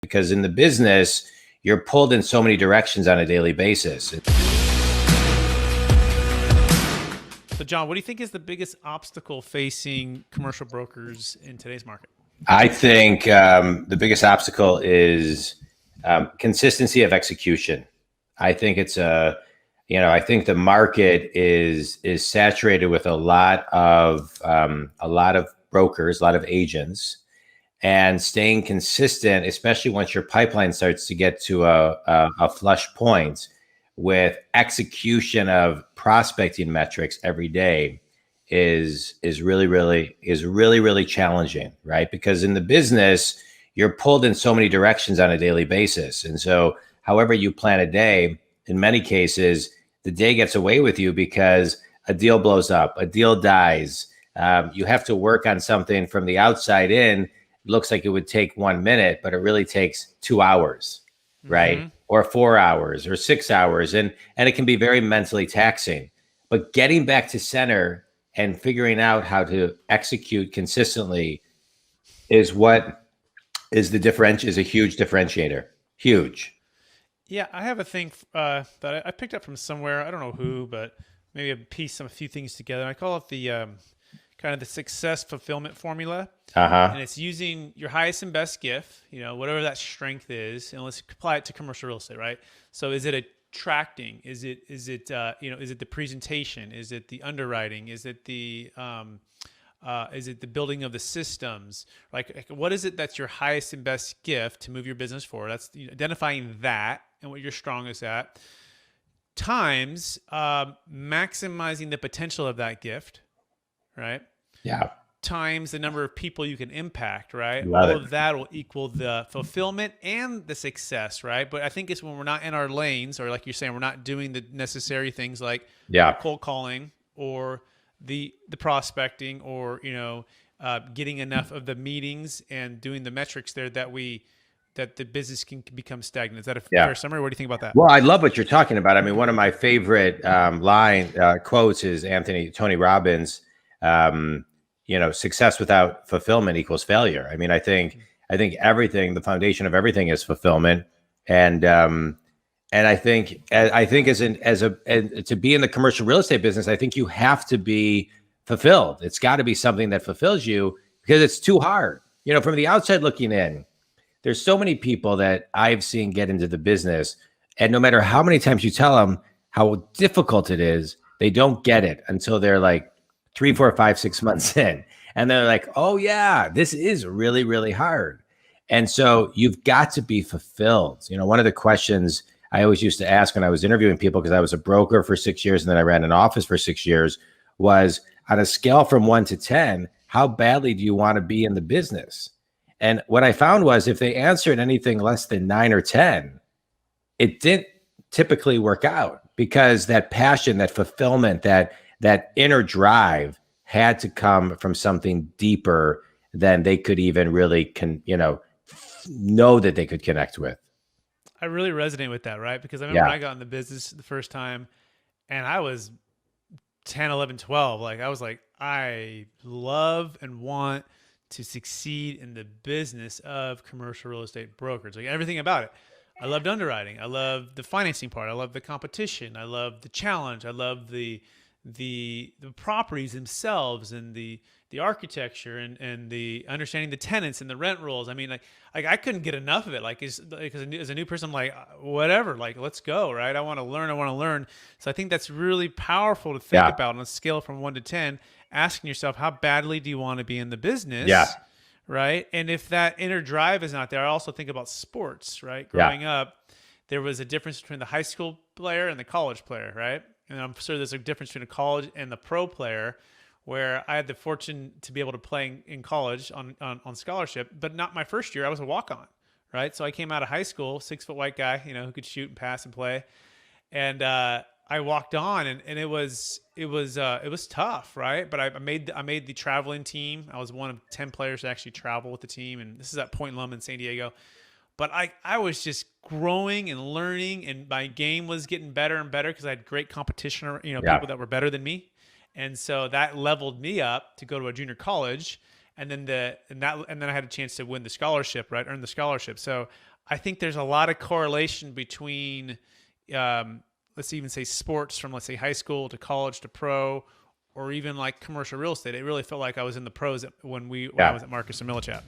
because in the business, you're pulled in so many directions on a daily basis. So John, what do you think is the biggest obstacle facing commercial brokers in today's market? I think the biggest obstacle is consistency of execution. I think it's I think the market is saturated with a lot of brokers, a lot of agents, and staying consistent, especially once your pipeline starts to get to a flush point with execution of prospecting metrics every day is really challenging, right? Because in the business, you're pulled in so many directions on a daily basis. And so however you plan a day, in many cases, the day gets away with you because a deal blows up, a deal dies. You have to work on something from the outside in. It looks like it would take 1 minute, but it really takes 2 hours, right? Mm-hmm. Or 4 hours or 6 hours. And it can be very mentally taxing. But getting back to center and figuring out how to execute consistently is what is a huge differentiator. Huge. Yeah, I have a thing that I picked up from somewhere. I don't know who, but maybe a few things together. I call it the kind of the success fulfillment formula. And it's using your highest and best gift, whatever that strength is, and let's apply it to commercial real estate, right? So is it attracting? Is it the presentation? Is it the underwriting? Is it the building of the systems? Like what is it that's your highest and best gift to move your business forward? That's identifying that and what you're strongest at, times maximizing the potential of that gift, right? Yeah. Times the number of people you can impact, right? Love All it. of that will equal the fulfillment and the success, right? But I think it's when we're not in our lanes, or like you're saying, we're not doing the necessary things like cold calling or the prospecting, or getting enough of the meetings and doing the metrics there that the business can become stagnant. Is that a fair summary? What do you think about that? Well, I love what you're talking about. I mean, one of my favorite quotes is Tony Robbins. Success without fulfillment equals failure. I mean, I think everything, the foundation of everything is fulfillment. And I think to be in the commercial real estate business, I think you have to be fulfilled. It's got to be something that fulfills you, because it's too hard. From the outside looking in, there's so many people that I've seen get into the business, and no matter how many times you tell them how difficult it is, they don't get it until they're like 3, 4, 5, 6 months in. And they're like, oh yeah, this is really, really hard. And so you've got to be fulfilled. One of the questions I always used to ask when I was interviewing people, because I was a broker for 6 years and then I ran an office for 6 years, was on a scale from 1 to 10, how badly do you want to be in the business? And what I found was if they answered anything less than 9 or 10, it didn't typically work out, because that passion, that fulfillment, that inner drive had to come from something deeper than they could even really know that they could connect with. I really resonate with that, right? Because I remember when I got in the business the first time, and I was 10, 11, 12. Like I was like, I love and want to succeed in the business of commercial real estate brokerage. Like everything about it. I loved underwriting. I loved the financing part. I loved the competition. I loved the challenge. I loved the properties themselves, and the architecture, and the understanding the tenants and the rent rolls. I mean, like I couldn't get enough of it. Like as a new person, I'm like, whatever, like let's go, right? I want to learn. So I think that's really powerful to think about on a scale from 1 to 10, asking yourself, how badly do you want to be in the business? Yeah. Right. And if that inner drive is not there, I also think about sports, right? Growing up, there was a difference between the high school player and the college player, right? And I'm sure there's a difference between a college and the pro player, where I had the fortune to be able to play in college on scholarship, but not my first year. I was a walk-on, right? So I came out of high school, 6-foot white guy, who could shoot and pass and play. And I walked on, and it was tough, right? But I made the traveling team. I was one of 10 players to actually travel with the team, and this is at Point Loma in San Diego. But I was just growing and learning, and my game was getting better and better because I had great competition, people that were better than me. And so that leveled me up to go to a junior college. And then I had a chance to win the scholarship, right? Earn the scholarship. So I think there's a lot of correlation between, let's even say sports from, let's say, high school to college to pro, or even like commercial real estate. It really felt like I was in the pros when I was at Marcus and Millichap.